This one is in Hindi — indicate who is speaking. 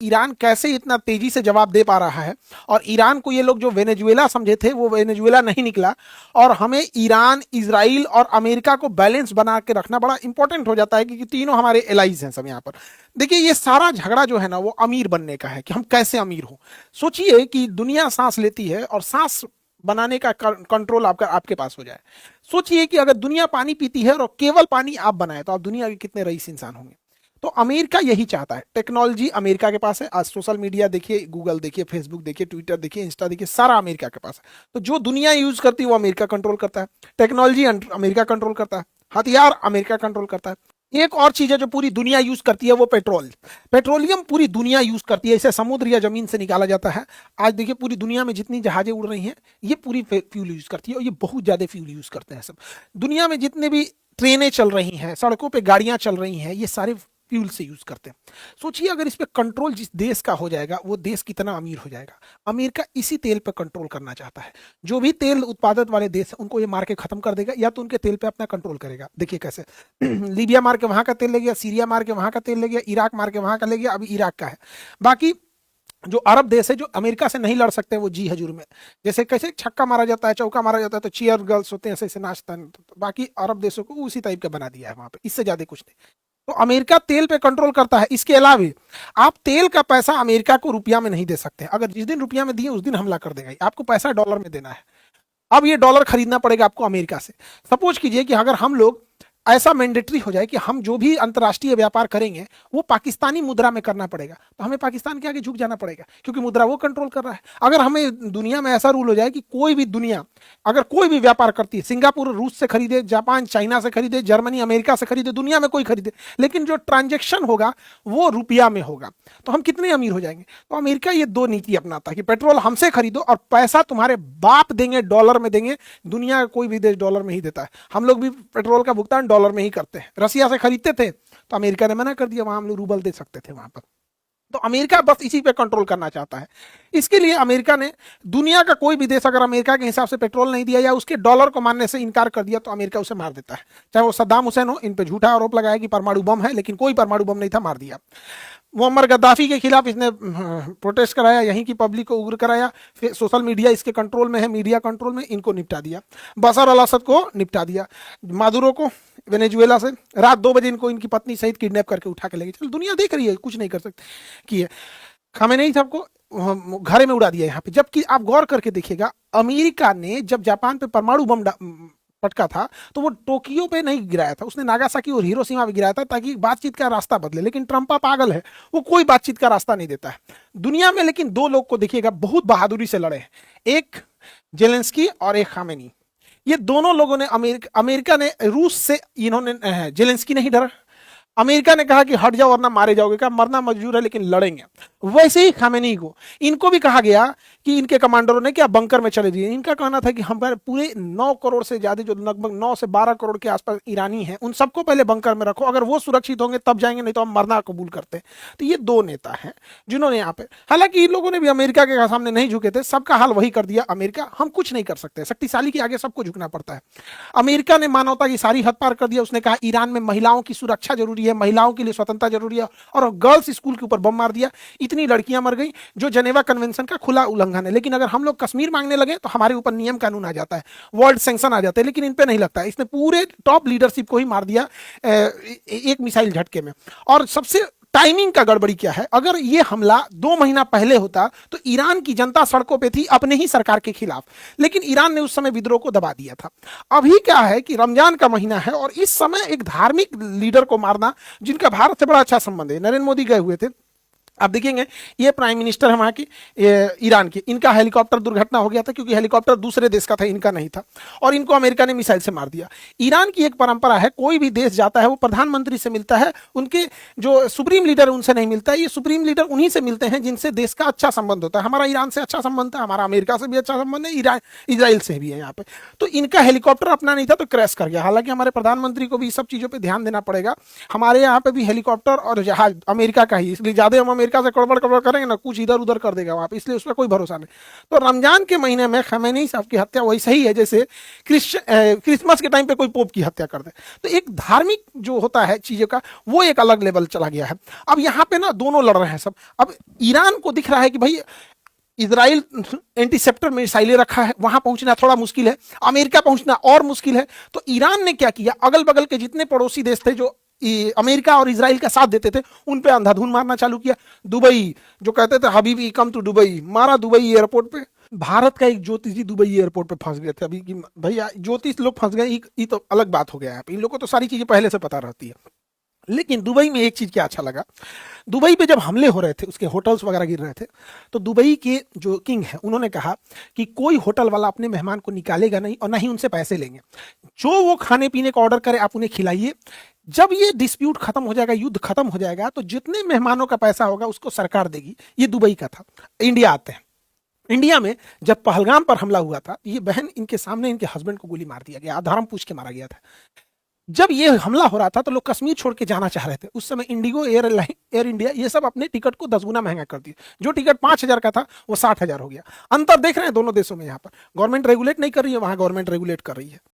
Speaker 1: ईरान कैसे इतना तेजी से जवाब दे पा रहा है, और ईरान को ये लोग जो वेनेजुएला समझे थे वो वेनेजुएला नहीं निकला, और हमें ईरान, इजराइल और अमेरिका को बैलेंस बना के रखना बड़ा इंपॉर्टेंट हो जाता है, क्योंकि तीनों हमारे एलाइज हैं सब यहाँ पर। देखिए ये सारा झगड़ा जो है ना वो अमीर बनने का है कि हम कैसे अमीर हो। सोचिए कि दुनिया सांस लेती है और सांस बनाने का कंट्रोल आपका आपके पास हो जाए। सोचिए कि अगर दुनिया पानी पीती है और केवल पानी आप बनाए तो आप दुनिया के कितने रईस इंसान होंगे। तो अमेरिका यही चाहता है, टेक्नोलॉजी अमेरिका के पास है। आज सोशल मीडिया देखिए, गूगल देखिए, फेसबुक देखिए, ट्विटर देखिए, इंस्टा देखिए, सारा अमेरिका के पास है। तो जो दुनिया यूज करती है वो अमेरिका कंट्रोल करता है, टेक्नोलॉजी अमेरिका कंट्रोल करता है, हथियार अमेरिका कंट्रोल करता है। एक और चीज है जो पूरी दुनिया यूज करती है, वो पेट्रोल, पेट्रोलियम पूरी दुनिया यूज करती है। इसे समुद्र या जमीन से निकाला जाता है। आज देखिए पूरी दुनिया में जितनी जहाजें उड़ रही हैं ये पूरी फ्यूल यूज करती है, और ये बहुत ज्यादा फ्यूल यूज करते हैं सब। दुनिया में जितने भी ट्रेनें चल रही हैं, सड़कों पे गाड़ियां चल रही हैं, ये सारे फ्यूल से यूज करते हैं। सोचिए अगर इस पे कंट्रोल जिस देश का हो जाएगा वो देश कितना अमीर हो जाएगा। अमेरिका इसी तेल पे कंट्रोल करना चाहता है। जो भी तेल उत्पादक वाले देश हैं उनको ये मार के खत्म कर देगा, या तो उनके तेल पे अपना कंट्रोल करेगा। देखिए कैसे लीबिया मार के वहां का तेल ले गया, सीरिया मार के वहां का तेल ले गया, इराक मार के वहां का ले गया, अभी इराक का है। बाकी जो अरब देश है जो अमेरिका से नहीं लड़ सकते वो जी हजूर में, जैसे कैसे छक्का मारा जाता है, चौका मारा जाता है तो चीयर गर्ल्स होते हैं, ऐसे ऐसे नाचता है। तो बाकी अरब देशों को उसी टाइप का बना दिया है वहां पे, इससे ज्यादा कुछ नहीं। तो अमेरिका तेल पे कंट्रोल करता है। इसके अलावा आप तेल का पैसा अमेरिका को रुपया में नहीं दे सकते। अगर जिस दिन रुपया में दिए उस दिन हमला कर देगा। आपको पैसा डॉलर में देना है। अब ये डॉलर खरीदना पड़ेगा आपको अमेरिका से। सपोज कीजिए कि अगर हम लोग ऐसा मैंडेटरी हो जाए कि हम जो भी अंतर्राष्ट्रीय व्यापार करेंगे वो पाकिस्तानी मुद्रा में करना पड़ेगा, तो हमें पाकिस्तान के आगे झुक जाना पड़ेगा, क्योंकि मुद्रा वो कंट्रोल कर रहा है। अगर हमें दुनिया में ऐसा रूल हो जाए कि कोई भी दुनिया अगर कोई भी व्यापार करती है, सिंगापुर रूस से खरीदे, जापान चाइना से खरीदे, जर्मनी अमेरिका से खरीदे, दुनिया में कोई खरीदे, लेकिन जो ट्रांजेक्शन होगा वो रुपया में होगा, तो हम कितने अमीर हो जाएंगे। तो अमेरिका ये दो नीति अपनाता है कि पेट्रोल हमसे खरीदो और पैसा तुम्हारे बाप देंगे, डॉलर में देंगे। दुनिया का कोई भी देश डॉलर में ही देता है। हम लोग भी पेट्रोल का भुगतान डॉलर में ही करते हैं। रसिया से खरीदते थे तो अमेरिका ने मना कर दिया, वहां हम लोग रूबल दे सकते थे वहां पर। तो अमेरिका बस इसी पे कंट्रोल करना चाहता है। इसके लिए अमेरिका ने, दुनिया का कोई भी देश अगर अमेरिका के हिसाब से पेट्रोल नहीं दिया या उसके डॉलर को मानने से इनकार कर दिया तो अमेरिका उसे मार देता है। चाहे वो सद्दाम हुसैन हो, इन पे झूठा आरोप लगाया कि परमाणु बम है, लेकिन कोई परमाणु बम नहीं था, मार दिया। मुअम्मर गद्दाफी के खिलाफ इसने प्रोटेस्ट कराया, यहीं की पब्लिक को उग्र कराया, फिर सोशल मीडिया इसके कंट्रोल में है, मीडिया कंट्रोल में, इनको निपटा दिया। बशर अल असद को निपटा दिया। मादुरो को वेनेजुएला से रात 2 बजे इनको इनकी पत्नी सहित किडनैप करके उठा के ले गए। चल दुनिया देख रही है, कुछ नहीं कर सकती कि खामेनेई साहब को घरे में उड़ा दिया यहाँ पे। जबकि आप गौर करके देखिएगा, अमेरिका ने जब जापान पे परमाणु बम पटका था तो वो टोक्यो पे नहीं गिराया था, उसने नागासाकी और हिरोशिमा पे गिराया था ताकि बातचीत का रास्ता बदले। लेकिन ट्रंपा पागल है, वो कोई बातचीत का रास्ता नहीं देता है दुनिया में। लेकिन 2 लोग को देखिएगा बहुत बहादुरी से लड़े हैं, एक जेलेंस्की और एक खामेनी। ये दोनों लोगों ने अमेरिका ने रूस से, इन्होंने जेलेंस्की नहीं डरा, अमेरिका ने कहा कि हट जाओ वरना मारे जाओगे, कहा मरना मंजूर है लेकिन लड़ेंगे। वैसे ही खामेनी को, इनको भी कहा गया कि इनके कमांडरों ने क्या बंकर में चले दिए। इनका कहना था कि हमारे पूरे 9 करोड़ से ज्यादा, जो लगभग 9 से 12 करोड़ के आसपास ईरानी हैं, उन सबको पहले बंकर में रखो, अगर वो सुरक्षित होंगे तब जाएंगे, नहीं तो हम मरना कबूल करते हैं। तो ये 2 नेता हैं जिन्होंने यहाँ पे, हालांकि इन लोगों ने भी अमेरिका के सामने नहीं झुके थे, सबका हाल वही कर दिया। अमेरिका, हम कुछ नहीं कर सकते, शक्तिशाली के आगे सबको झुकना पड़ता है। अमेरिका ने मानवता की सारी हद पार कर दिया। उसने कहा ईरान में महिलाओं की सुरक्षा जरूरी है, महिलाओं के लिए स्वतंत्रता जरूरी है, और गर्ल्स स्कूल के ऊपर बम मार दिया। इतनी लड़कियां मर गई, जो जेनेवा कन्वेंशन का खुला उल्लंघन है। लेकिन अगर हम लोग कश्मीर मांगने लगे तो हमारे ऊपर नियम कानून आ जाता है, वर्ल्ड सैंक्शन आ जाते हैं, लेकिन इन पे नहीं लगता है। इसने पूरे टॉप लीडरशिप को ही मार दिया एक मिसाइल झटके में। और सबसे टाइमिंग का गड़बड़ी क्या है, अगर ये हमला 2 महीना पहले होता तो ईरान की जनता सड़कों पे थी अपने ही सरकार के खिलाफ, लेकिन ईरान ने उस समय विद्रोह को दबा दिया था। अभी क्या है कि रमजान का महीना है और इस समय एक धार्मिक लीडर को मारना, जिनका भारत से बड़ा अच्छा संबंध है, नरेंद्र मोदी गए हुए थे। आप देखेंगे ये प्राइम मिनिस्टर है वहां की, ईरान की, इनका हेलीकॉप्टर दुर्घटना हो गया था क्योंकि हेलीकॉप्टर दूसरे देश का था, इनका नहीं था, और इनको अमेरिका ने मिसाइल से मार दिया। ईरान की एक परंपरा है, कोई भी देश जाता है वो प्रधानमंत्री से मिलता है, उनके जो सुप्रीम लीडर उनसे नहीं मिलता है। ये सुप्रीम लीडर उन्हीं से मिलते हैं जिनसे देश का अच्छा संबंध होता है। हमारा ईरान से अच्छा संबंध था, हमारा अमेरिका से भी अच्छा संबंध है, इजराइल से भी है यहाँ पे। तो इनका हेलीकॉप्टर अपना नहीं था तो क्रैश कर गया। हालांकि हमारे प्रधानमंत्री को भी इस सब चीजों पर ध्यान देना पड़ेगा। हमारे यहाँ पे भी हेलीकॉप्टर और जहाज अमेरिका का ही, इसलिए ज्यादा हम अमेरिका से कड़बड़ कड़बड़ करेंगे ना, कुछ इधर उधर कर देगा वहां पे, इसलिए उस पर कोई भरोसा नहीं। तो रमजान के महीने में खमैनी साहब की हत्या वैसे ही है जैसे क्रिसमस के टाइम पे कोई पोप की हत्या कर दे। तो एक धार्मिक जो होता है चीजों का, वो एक अलग लेवल चला गया है। अब यहाँ पे ना दोनों लड़ रहे हैं सब। अब ईरान को दिख रहा है कि भाई इजराइल एंटीसेप्टर मिसाइलें रखा है, वहां पहुंचना थोड़ा मुश्किल है, अमेरिका पहुंचना और मुश्किल है। तो ईरान ने क्या किया, अगल बगल के जितने पड़ोसी देश थे जो अमेरिका और इजराइल का साथ देते थे, उन पे अंधाधुन मारना चालू किया। दुबई जो कहते थे हबीबी कम टू दुबई, मारा दुबई एयरपोर्ट पे। भारत का एक ज्योतिष जी दुबई एयरपोर्ट पे फंस गए थे अभी कि भैया ज्योतिष लोग फंस गए, ये तो अलग बात हो गया है, इन लोगों को तो सारी चीजें पहले से पता रहती है। लेकिन दुबई में एक चीज क्या अच्छा लगा, दुबई पे जब हमले हो रहे थे, उसके होटल्स वगैरह गिर रहे थे, तो दुबई के जो किंग है उन्होंने कहा कि कोई होटल वाला अपने मेहमान को निकालेगा नहीं और ना ही उनसे पैसे लेंगे, जो वो खाने पीने का ऑर्डर करे आप उन्हें खिलाइए। जब ये डिस्प्यूट खत्म हो जाएगा, युद्ध खत्म हो जाएगा, तो जितने मेहमानों का पैसा होगा उसको सरकार देगी। ये दुबई का था। इंडिया आते हैं। इंडिया में जब पहलगाम पर हमला हुआ था, ये बहन इनके सामने इनके हस्बैंड को गोली मार दिया गया, धर्म पूछ के मारा गया था। जब ये हमला हो रहा था तो लोग कश्मीर छोड़ के जाना चाह रहे थे। उस समय इंडिगो, एयर इंडिया, ये सब अपने टिकट को 10 गुना महंगा कर दिए। जो टिकट 5,000 का था वो 60,000 हो गया। अंतर देख रहे हैं दोनों देशों में। यहाँ पर गवर्नमेंट रेगुलेट नहीं कर रही है, वहां गवर्नमेंट रेगुलेट कर रही है।